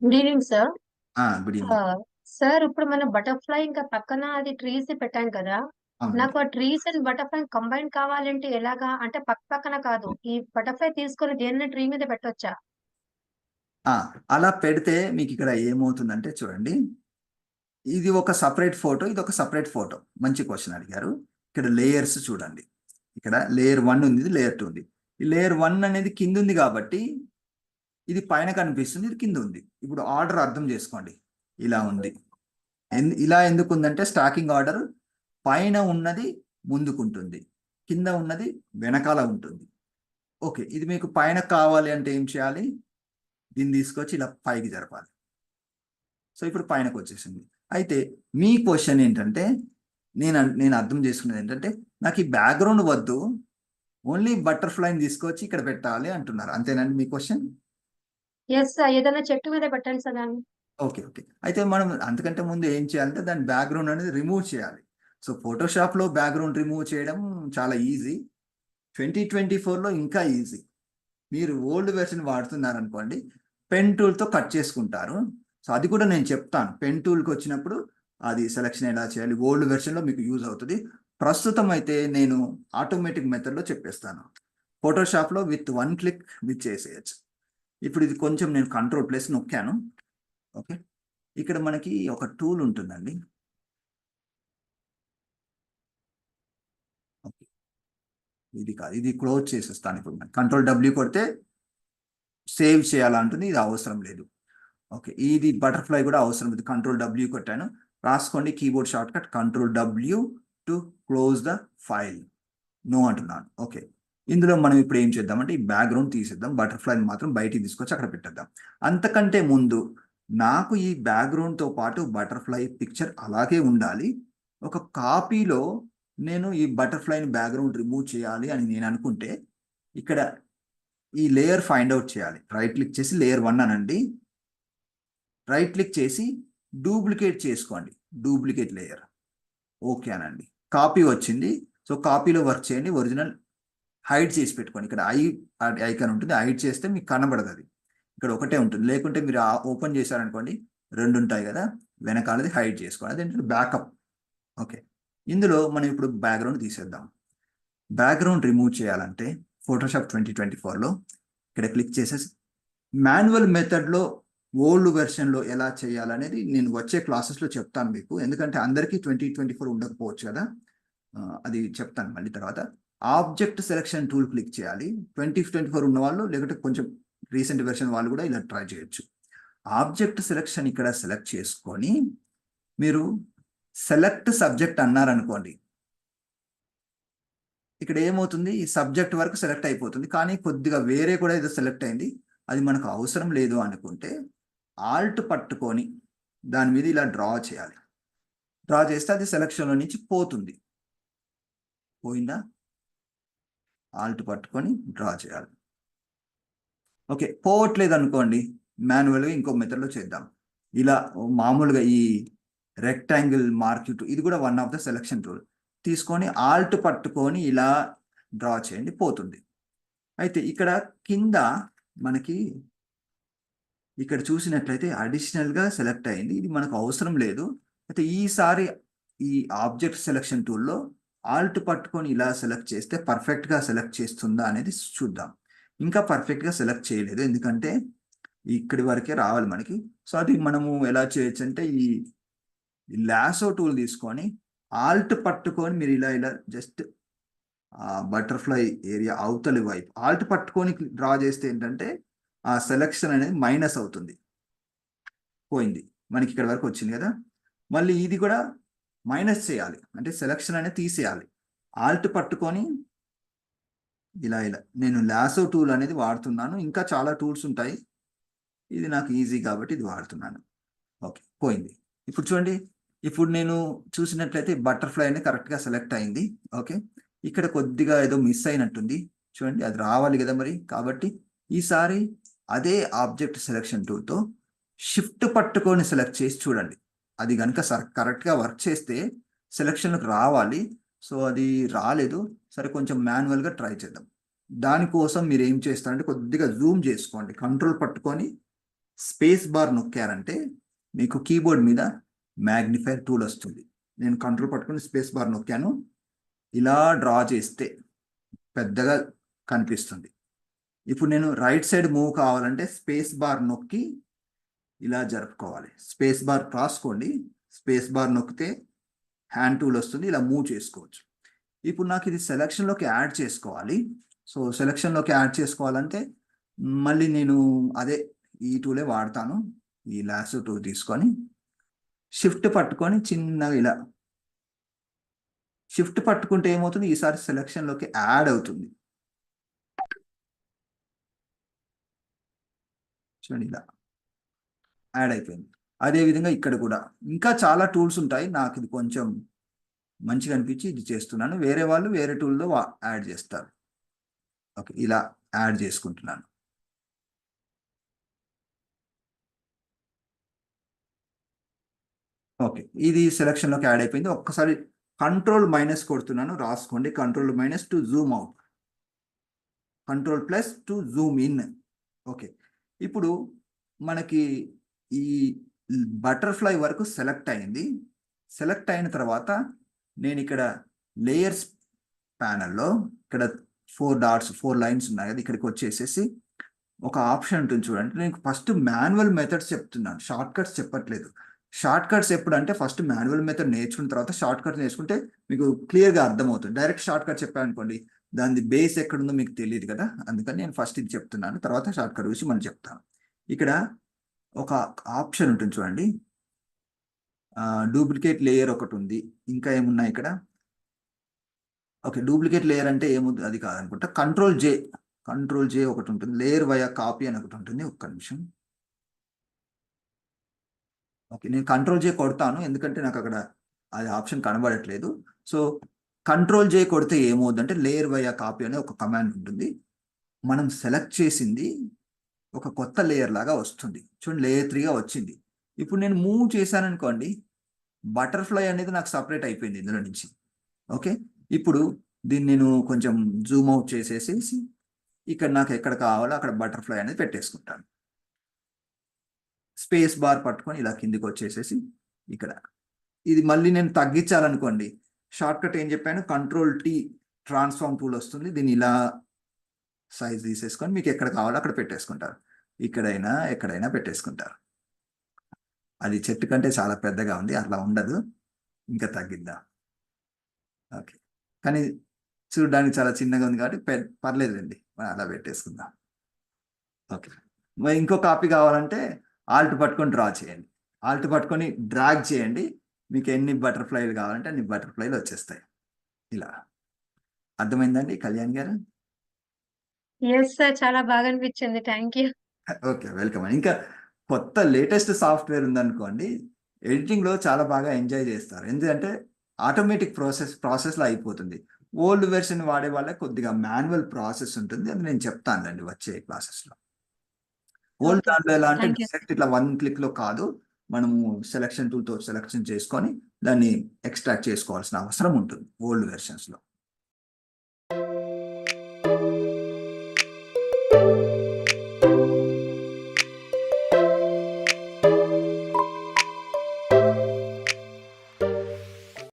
Good evening sir. Good evening. Sir ఇప్పుడు మనం butterfly ఇంకా పక్కన అది ట్రీస్ పెట్టాం కదా. అవునండి. నాకు ఆ ట్రీస్ అండ్ బటర్ఫ్లై కంబైన్ కావాలంటే ఎలాగా? అంటే పక్క పక్కన కాదు. ఈ బటర్ఫ్లై తీసుకొని దేన్ని ట్రీ మీద పెట్టొచ్చా? ఆ, అలా పెడితే మీకు ఇక్కడ ఏమవుతుందంటే చూడండి, ఇది ఒక సపరేట్ ఫోటో, ఇది ఒక సపరేట్ ఫోటో. మంచి క్వశ్చన్ అడిగారు. ఇక్కడ లేయర్స్ చూడండి. ఇక్కడ లేయర్ 1 ఉంది, ఇది లేయర్ 2 ఉంది. ఈ లేయర్ 1 అనేది కింద ఉంది కాబట్టి ఇది పైన కనిపిస్తుంది, ఇది కింద ఉంది. ఇప్పుడు ఆర్డర్ అర్థం చేసుకోండి. ఇలా ఉంది. ఇలా ఎందుకు ఉందంటే స్టాకింగ్ ఆర్డర్ పైన ఉన్నది ముందుకుంటుంది, కింద ఉన్నది వెనకాల ఉంటుంది. ఓకే, ఇది మీకు పైన కావాలి అంటే ఏం చేయాలి? దీన్ని తీసుకొచ్చి ఇలా పైకి జరపాలి. సో ఇప్పుడు పైనకు వచ్చేసింది. అయితే మీ క్వశ్చన్ ఏంటంటే, నేను అర్థం చేసుకునేది ఏంటంటే, నాకు ఈ బ్యాక్గ్రౌండ్ వద్దు, ఓన్లీ బటర్ఫ్లైని తీసుకొచ్చి ఇక్కడ పెట్టాలి అంటున్నారు. అంతేనండి మీ క్వశ్చన్? ఎస్ సార్, ఏదైనా చెట్టు మీద పెట్టండి సార్ దాన్ని. Okay, okay. అయితే మనం అంతకంటే ముందు ఏం చేయాలంటే దాని బ్యాక్గ్రౌండ్ అనేది రిమూవ్ చేయాలి. సో ఫోటోషాప్లో బ్యాక్గ్రౌండ్ రిమూవ్ చేయడం చాలా ఈజీ. 2024లో ఇంకా ఈజీ. మీరు ఓల్డ్ వెర్షన్ వాడుతున్నారనుకోండి, పెన్ టూల్తో కట్ చేసుకుంటారు. సో అది కూడా నేను చెప్తాను. పెన్ టూల్కి వచ్చినప్పుడు అది సెలెక్షన్ ఎలా చేయాలి, ఓల్డ్ వెర్షన్లో మీకు యూజ్ అవుతుంది. ప్రస్తుతం అయితే నేను ఆటోమేటిక్ మెథడ్లో చెప్పేస్తాను. ఫోటోషాప్లో విత్ 1 క్లిక్ విత్ చేసేయచ్చు. ఇప్పుడు ఇది కొంచెం నేను కంట్రోల్ ప్లస్ నొక్కాను. ఓకే, ఇక్కడ మనకి ఒక టూల్ ఉంటుందండి. ఓకే, ఇది కాదు, ఇది క్లోజ్ చేసేస్తాను. ఇప్పుడు కంట్రోల్ డబ్ల్యూ కొడితే సేవ్ చేయాలంటుంది, ఇది అవసరం లేదు. ఓకే, ఇది బటర్ఫ్లై కూడా అవసరం లేదు. కంట్రోల్ డబ్ల్యూ కొట్టాను. రాసుకోండి, keyboard shortcut control W to close the file. No అంటున్నాను. ఓకే, ఇందులో మనం ఇప్పుడు ఏం చేద్దామంటే ఈ బ్యాక్గ్రౌండ్ తీసేద్దాం, బటర్ఫ్లైని మాత్రం బయటికి తీసుకొచ్చి అక్కడ పెట్టేద్దాం. అంతకంటే ముందు నాకు ఈ బ్యాక్గ్రౌండ్తో పాటు బటర్ఫ్లై పిక్చర్ అలాగే ఉండాలి. ఒక కాపీలో నేను ఈ బటర్ఫ్లైని బ్యాక్గ్రౌండ్ రిమూవ్ చేయాలి అని నేను అనుకుంటే, ఇక్కడ ఈ లేయర్ ఫైండ్ అవుట్ చేయాలి. రైట్ క్లిక్ చేసి లేయర్ 1 అనండి. రైట్ క్లిక్ చేసి డూప్లికేట్ చేసుకోండి, డూప్లికేట్ లేయర్. ఓకే అనండి. కాపీ వచ్చింది. సో కాపీలో వర్క్ చేయండి. ఒరిజినల్ హైడ్ చేసి పెట్టుకోండి. ఇక్కడ ఐకాన్ ఉంటుంది, హైడ్ చేస్తే మీకు కనబడదు. అది ఇక్కడ ఒకటే ఉంటుంది. లేకుంటే మీరు ఓపెన్ చేశారనుకోండి, 2 ఉంటాయి కదా, వెనకాలది హైడ్ చేసుకోండి. అదేంటంటే బ్యాకప్. ఓకే, ఇందులో మనం ఇప్పుడు బ్యాక్గ్రౌండ్ తీసేద్దాం. బ్యాక్గ్రౌండ్ రిమూవ్ చేయాలంటే ఫోటోషాప్ 2024లో ఇక్కడ క్లిక్ చేసేసి మాన్యువల్ మెథడ్లో ఓల్డ్ వెర్షన్లో ఎలా చేయాలనేది నేను వచ్చే క్లాసెస్లో చెప్తాను మీకు. ఎందుకంటే అందరికీ 2024 ఉండకపోవచ్చు కదా. అది చెప్తాను మళ్ళీ తర్వాత. ఆబ్జెక్ట్ సెలెక్షన్ టూల్ క్లిక్ చేయాలి. 2024 ఉన్న వాళ్ళు, లేకుంటే కొంచెం రీసెంట్ వెర్షన్ వాళ్ళు కూడా ఇలా ట్రై చేయొచ్చు. ఆబ్జెక్ట్ సెలెక్షన్ ఇక్కడ సెలెక్ట్ చేసుకొని మీరు సెలెక్ట్ సబ్జెక్ట్ అన్నారనుకోండి, ఇక్కడ ఏమవుతుంది, ఈ సబ్జెక్ట్ వరకు సెలెక్ట్ అయిపోతుంది. కానీ కొద్దిగా వేరే కూడా ఏదో సెలెక్ట్ అయింది, అది మనకు అవసరం లేదు అనుకుంటే ఆల్ట్ పట్టుకొని దాని మీద ఇలా డ్రా చేయాలి. డ్రా చేస్తే అది సెలక్షన్లో నుంచి పోతుంది. పోయిందా? ఆల్ట్ పట్టుకొని డ్రా చేయాలి. ఓకే, పోవట్లేదు అనుకోండి, మాన్యువల్గా ఇంకో మెథడ్లో చేద్దాం. ఇలా మామూలుగా ఈ రెక్టాంగిల్ మార్క్ ఇది కూడా one of the selection tool. తీసుకొని ఆల్ట్ పట్టుకొని ఇలా డ్రా చేయండి, పోతుంది. అయితే ఇక్కడ కింద మనకి ఇక్కడ చూసినట్లయితే అడిషనల్గా సెలెక్ట్ అయింది, ఇది మనకు అవసరం లేదు. అయితే ఈసారి ఈ ఆబ్జెక్ట్ సెలెక్షన్ టూల్లో ఆల్ట్ పట్టుకొని ఇలా సెలెక్ట్ చేస్తే పర్ఫెక్ట్గా సెలెక్ట్ చేస్తుందా అనేది చూద్దాం. ఇంకా పర్ఫెక్ట్గా సెలెక్ట్ చేయలేదు, ఎందుకంటే ఇక్కడి వరకే రావాలి మనకి. సో అది మనము ఎలా చేయొచ్చు అంటే ఈ లాసో టూల్ తీసుకొని ఆల్ట్ పట్టుకొని మీరు ఇలా ఇలా జస్ట్ బటర్ఫ్లై ఏరియా అవతలి వైపు ఆల్ట్ పట్టుకొని డ్రా చేస్తే ఏంటంటే ఆ సెలెక్షన్ అనేది మైనస్ అవుతుంది. పోయింది, మనకి ఇక్కడ వరకు వచ్చింది కదా. మళ్ళీ ఇది కూడా మైనస్ చేయాలి, అంటే సెలెక్షన్ అనేది తీసేయాలి. ఆల్ట్ పట్టుకొని ఇలా ఇలా నేను లాసో టూల్ అనేది వాడుతున్నాను. ఇంకా చాలా టూల్స్ ఉంటాయి, ఇది నాకు ఈజీ కాబట్టి ఇది వాడుతున్నాను. ఓకే, పోయింది. ఇప్పుడు చూడండి, ఇప్పుడు నేను చూసినట్లయితే బటర్ఫ్లై అనేది కరెక్ట్గా సెలెక్ట్ అయింది. ఓకే, ఇక్కడ కొద్దిగా ఏదో మిస్ అయినట్టుంది. చూడండి, అది రావాలి కదా మరి. కాబట్టి ఈసారి అదే ఆబ్జెక్ట్ సెలెక్షన్ టూల్తో షిఫ్ట్ పట్టుకొని సెలెక్ట్ చేసి చూడండి. అది కనుక కరెక్ట్గా వర్క్ చేస్తే సెలెక్షన్లకు రావాలి. సో అది రాలేదు. సరే, కొంచెం మాన్యువల్గా ట్రై చేద్దాం. దానికోసం మీరు ఏం చేస్తారంటే కొద్దిగా జూమ్ చేసుకోండి, కంట్రోల్ పట్టుకొని స్పేస్ బార్ నొక్కారంటే మీకు కీబోర్డ్ మీద మ్యాగ్నిఫైర్ టూల్ వస్తుంది. నేను కంట్రోల్ పట్టుకుని స్పేస్ బార్ నొక్కాను, ఇలా డ్రా చేస్తే పెద్దగా కనిపిస్తుంది. ఇప్పుడు నేను రైట్ సైడ్ మూవ్ కావాలంటే స్పేస్ బార్ నొక్కి ఇలా జరుపుకోవాలి. స్పేస్ బార్ రాసుకోండి, స్పేస్ బార్ నొక్కితే హ్యాండ్ టూల్ వస్తుంది, ఇలా మూవ్ చేసుకోవచ్చు. ఇప్పుడు నాకు ఇది సెలక్షన్లోకి యాడ్ చేసుకోవాలి. సో సెలక్షన్లోకి యాడ్ చేసుకోవాలంటే మళ్ళీ నేను అదే ఈ టూలే వాడతాను. ఈ లాసో టూల్ తీసుకొని షిఫ్ట్ పట్టుకొని చిన్నగా ఇలా షిఫ్ట్ పట్టుకుంటే ఏమవుతుంది, ఈసారి సెలక్షన్లోకి యాడ్ అవుతుంది. చూడండి ఇలా యాడ్ అయిపోయింది. అదేవిధంగా ఇక్కడ కూడా ఇంకా చాలా టూల్స్ ఉంటాయి. నాకు ఇది కొంచెం మంచిగా అనిపించి ఇది చేస్తున్నాను. వేరే వాళ్ళు వేరే టూల్లో యాడ్ చేస్తారు. ఓకే, ఇలా యాడ్ చేసుకుంటున్నాను. ఓకే, ఇది సెలక్షన్లోకి యాడ్ అయిపోయింది. ఒక్కసారి కంట్రోల్ మైనస్ కొడుతున్నాను, రాసుకోండి. Control minus to Zoom out, control plus to Zoom in. Okay, ఇప్పుడు మనకి ఈ బటర్ఫ్లై వరకు సెలెక్ట్ అయింది. సెలెక్ట్ అయిన తర్వాత నేను ఇక్కడ లేయర్స్ ప్యానల్లో ఇక్కడ 4 డాట్స్ 4 లైన్స్ ఉన్నాయి కదా, ఇక్కడికి వచ్చేసేసి ఒక ఆప్షన్ ఉంటుంది చూడండి. నేను ఫస్ట్ మాన్యువల్ మెథడ్స్ చెప్తున్నాను, షార్ట్ కట్స్ చెప్పట్లేదు. షార్ట్ కట్స్ ఎప్పుడంటే ఫస్ట్ మాన్యువల్ మెథడ్ నేర్చుకున్న తర్వాత షార్ట్ కట్స్ నేర్చుకుంటే మీకు క్లియర్గా అర్థమవుతుంది. డైరెక్ట్ షార్ట్ కట్ చెప్పాను అనుకోండి, దాని బేస్ ఎక్కడుందో మీకు తెలియదు కదా. అందుకని నేను ఫస్ట్ ఇది చెప్తున్నాను, తర్వాత షార్ట్ కట్ గురించి మనం చెప్తాను. ఇక్కడ ఒక ఆప్షన్ ఉంటుంది చూడండి, డూప్లికేట్ లేయర్ ఒకటి ఉంది. ఇంకా ఏమున్నాయి ఇక్కడ? ఓకే, డూప్లికేట్ లేయర్ అంటే ఏముంది, అది కాదనుకుంటా. కంట్రోల్ జే ఒకటి ఉంటుంది. లేయర్ వయా కాపీ అని ఒకటి ఉంటుంది. ఒక్క నిమిషం. ఓకే, నేను కంట్రోల్ జే కొడతాను, ఎందుకంటే నాకు అక్కడ అది ఆప్షన్ కనబడట్లేదు. సో కంట్రోల్ జే కొడితే ఏమవుతుందంటే లేయర్ వయా కాపీ అనే ఒక కమాండ్ ఉంటుంది. మనం సెలెక్ట్ చేసింది ఒక కొత్త లేయర్ లాగా వస్తుంది. చూడండి, లేయర్ 3గా వచ్చింది. ఇప్పుడు నేను మూవ్ చేశాను అనుకోండి, బటర్ఫ్లై అనేది నాకు సపరేట్ అయిపోయింది ఇందులో నుంచి. ఓకే, ఇప్పుడు దీన్ని నేను కొంచెం జూమ్ అవుట్ చేసేసి ఇక్కడ నాకు ఎక్కడ కావాలో అక్కడ బటర్ఫ్లై అనేది పెట్టేసుకుంటాను. స్పేస్ బార్ పట్టుకొని ఇలా కిందికి వచ్చేసేసి ఇక్కడ ఇది మళ్ళీ నేను తగ్గించాలనుకోండి, షార్ట్ కట్ ఏం చెప్పాను, కంట్రోల్ టీ ట్రాన్స్ఫార్మ్ టూల్ వస్తుంది. దీన్ని ఇలా సైజ్ తీసేసుకొని మీకు ఎక్కడ కావాలో అక్కడ పెట్టేసుకుంటారు. ఇక్కడైనా ఎక్కడైనా పెట్టేసుకుంటారు. అది చెట్టు కంటే చాలా పెద్దగా ఉంది, అట్లా ఉండదు. ఇంకా తగ్గిద్దాం. ఓకే, కానీ చూడడానికి చాలా చిన్నగా ఉంది కాబట్టి పర్లేదులేండి, అలా పెట్టేసుకుందాం. ఓకే, మరి ఇంకో కాపీ కావాలంటే ఆల్ట్ పట్టుకొని డ్రా చేయండి, ఆల్ట్ పట్టుకొని డ్రాగ్ చేయండి. మీకు ఎన్ని బటర్ఫ్లైలు కావాలంటే అన్ని బటర్ఫ్లైలు వచ్చేస్తాయి. ఇలా అర్థమైందండి కళ్యాణ్ గారు? ఎస్ సార్, చాలా బాగా అనిపించింది. Thank you. Okay, welcome. ఇంకా కొత్త లేటెస్ట్ సాఫ్ట్వేర్ ఉందనుకోండి, ఎడిటింగ్లో చాలా బాగా ఎంజాయ్ చేస్తారు. ఎందుకంటే ఆటోమేటిక్ ప్రాసెస్లో అయిపోతుంది. ఓల్డ్ వెర్షన్ వాడే వాళ్ళకి కొద్దిగా మాన్యువల్ ప్రాసెస్ ఉంటుంది, అది నేను చెప్తానండి వచ్చే క్లాసెస్లో. ఓల్డ్ దాంట్లో ఎలా అంటే డైరెక్ట్ ఇట్లా 1 క్లిక్లో కాదు, మనము సెలక్షన్ టూల్తో సెలెక్షన్ చేసుకొని దాన్ని ఎక్స్ట్రాక్ట్ చేసుకోవాల్సిన అవసరం ఉంటుంది ఓల్డ్ వెర్షన్స్లో.